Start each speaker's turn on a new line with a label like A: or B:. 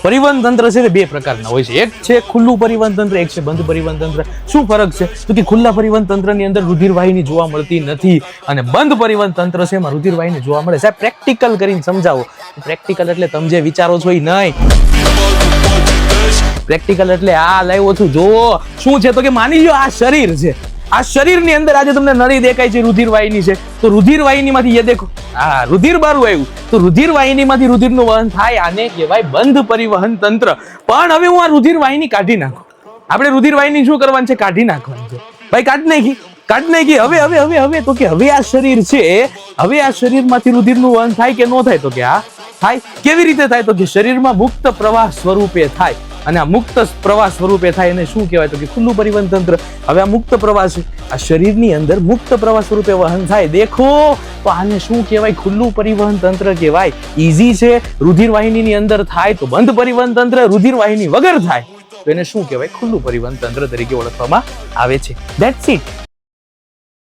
A: પરિવહન તંત્ર છે તે બે પ્રકારના હોય છે. એક છે ખુલ્લું પરિવહન તંત્ર, એક છે બંધ પરિવહન તંત્ર. શું ફરક છે? તો કે ખુલ્લા પરિવહન તંત્રની અંદર રુધિરવાહિની જોવા મળતી નથી અને બંધ પરિવહન તંત્ર છે એમાં રુધિરવાહિની જોવા મળે. સાહેબ પ્રેક્ટિકલ કરીને સમજાવો. પ્રેક્ટિકલ એટલે તમે જે વિચારો છો એ નહીં. પ્રેક્ટિકલ એટલે આ લાવ્યો છું જોવો શું છે. તો કે માની લો આ શરીર છે, આ શરીરની અંદર આજે તમને નળી દેખાય છે, રુધિરવાહિની છે. તો રુધિરવાહિનીમાંથી એ દેખો રુધિર બારું આવ્યું તો રુધિરવાહિનીમાંથી રુધિરનું વહન થાય. આને કહેવાય બંધ પરિવહન તંત્ર. પણ હવે હું આ રુધિરવાહિની કાઢી નાખું. આપણે રુધિરવાહિની શું કરવાની છે? કાઢી નાખવાની છે. ભાઈ કાઢી નાખી. હવે તો કે હવે આ શરીર છે, હવે આ શરીરમાંથી રુધિરનું વહન થાય કે ન થાય? તો કે હા થાય. કેવી રીતે થાય? તો કે શરીરમાં મુક્ત પ્રવાહ સ્વરૂપે થાય. અને આ મુક્ત પ્રવાહ સ્વરૂપે થાય એને શું કહેવાય? તો કે ખુલ્લું પરિવહન તંત્ર. હવે આ મુક્ત પ્રવાહ છે, આ શરીરની અંદર મુક્ત પ્રવાહ સ્વરૂપે વહન થાય. દેખો તો આને શું કહેવાય? ખુલ્લું પરિવહન તંત્ર કહેવાય. ઈઝી છે. રુધિરવાહિનીની અંદર થાય તો બંધ પરિવહન તંત્ર, રુધિરવાહિની વગર થાય તો એને શું કહેવાય? ખુલ્લું પરિવહન તંત્ર તરીકે ઓળખવામાં આવે છે. That's it.